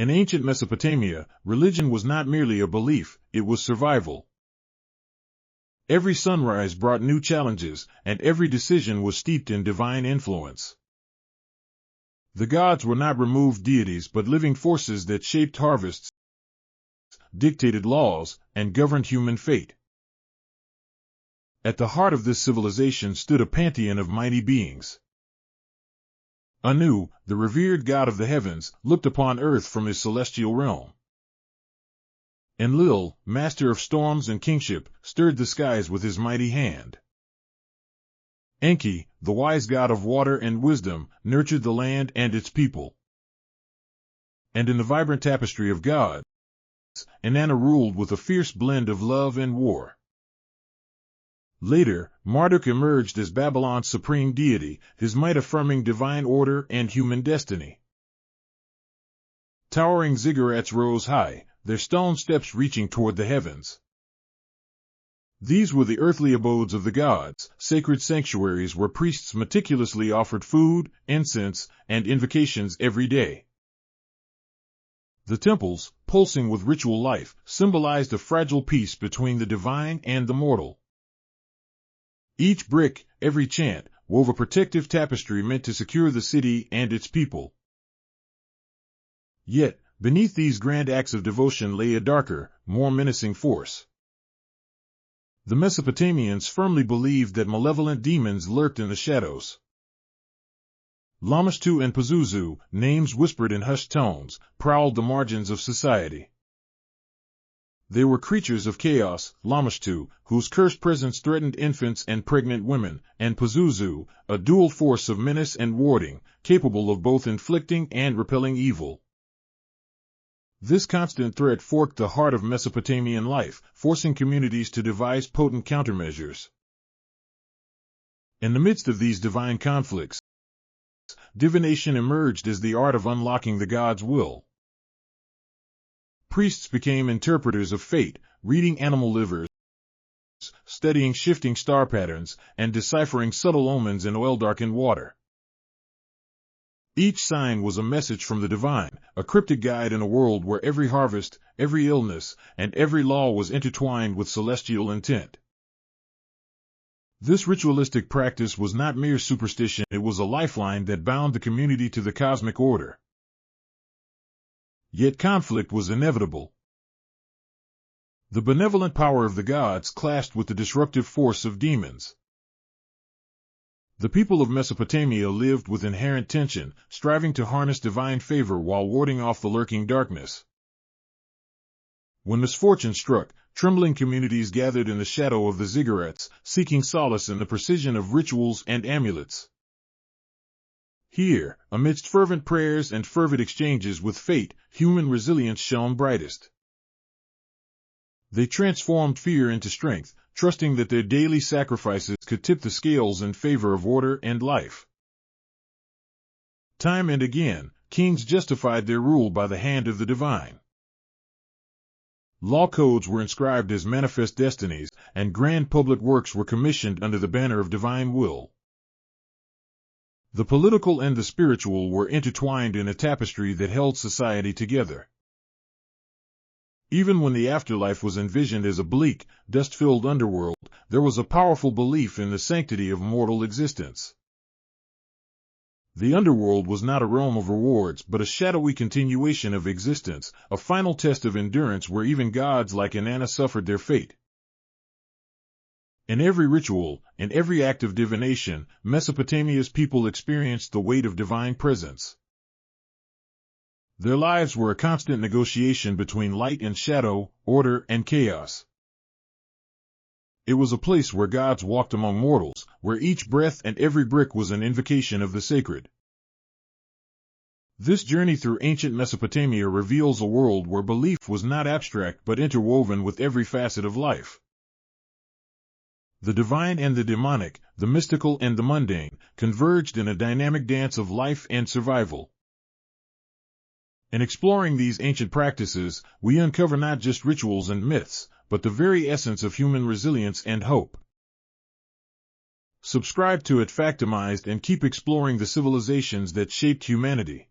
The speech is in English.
In ancient Mesopotamia, religion was not merely a belief, it was survival. Every sunrise brought new challenges, and every decision was steeped in divine influence. The gods were not removed deities but living forces that shaped harvests, dictated laws, and governed human fate. At the heart of this civilization stood a pantheon of mighty beings. Anu, the revered god of the heavens, looked upon earth from his celestial realm. Enlil, master of storms and kingship, stirred the skies with his mighty hand. Enki, the wise god of water and wisdom, nurtured the land and its people. And in the vibrant tapestry of gods, Inanna ruled with a fierce blend of love and war. Later, Marduk emerged as Babylon's supreme deity, his might affirming divine order and human destiny. Towering ziggurats rose high, their stone steps reaching toward the heavens. These were the earthly abodes of the gods, sacred sanctuaries where priests meticulously offered food, incense, and invocations every day. The temples, pulsing with ritual life, symbolized a fragile peace between the divine and the mortal. Each brick, every chant, wove a protective tapestry meant to secure the city and its people. Yet, beneath these grand acts of devotion lay a darker, more menacing force. The Mesopotamians firmly believed that malevolent demons lurked in the shadows. Lamashtu and Pazuzu, names whispered in hushed tones, prowled the margins of society. They were creatures of chaos, Lamashtu, whose cursed presence threatened infants and pregnant women, and Pazuzu, a dual force of menace and warding, capable of both inflicting and repelling evil. This constant threat forked the heart of Mesopotamian life, forcing communities to devise potent countermeasures. In the midst of these divine conflicts, divination emerged as the art of unlocking the gods' will. Priests became interpreters of fate, reading animal livers, studying shifting star patterns, and deciphering subtle omens in oil-darkened water. Each sign was a message from the divine, a cryptic guide in a world where every harvest, every illness, and every law was intertwined with celestial intent. This ritualistic practice was not mere superstition, it was a lifeline that bound the community to the cosmic order. Yet conflict was inevitable. The benevolent power of the gods clashed with the disruptive force of demons. The people of Mesopotamia lived with inherent tension, striving to harness divine favor while warding off the lurking darkness. When misfortune struck, trembling communities gathered in the shadow of the Ziggurats, seeking solace in the precision of rituals and amulets. Here, amidst fervent prayers and fervid exchanges with fate, human resilience shone brightest. They transformed fear into strength, trusting that their daily sacrifices could tip the scales in favor of order and life. Time and again, kings justified their rule by the hand of the divine. Law codes were inscribed as manifest destinies, and grand public works were commissioned under the banner of divine will. The political and the spiritual were intertwined in a tapestry that held society together. Even when the afterlife was envisioned as a bleak, dust-filled underworld, there was a powerful belief in the sanctity of mortal existence. The underworld was not a realm of rewards but a shadowy continuation of existence, a final test of endurance where even gods like Inanna suffered their fate. In every ritual, in every act of divination, Mesopotamia's people experienced the weight of divine presence. Their lives were a constant negotiation between light and shadow, order and chaos. It was a place where gods walked among mortals, where each breath and every brick was an invocation of the sacred. This journey through ancient Mesopotamia reveals a world where belief was not abstract but interwoven with every facet of life. The divine and the demonic, the mystical and the mundane, converged in a dynamic dance of life and survival. In exploring these ancient practices, we uncover not just rituals and myths, but the very essence of human resilience and hope. Subscribe to Factimized and keep exploring the civilizations that shaped humanity.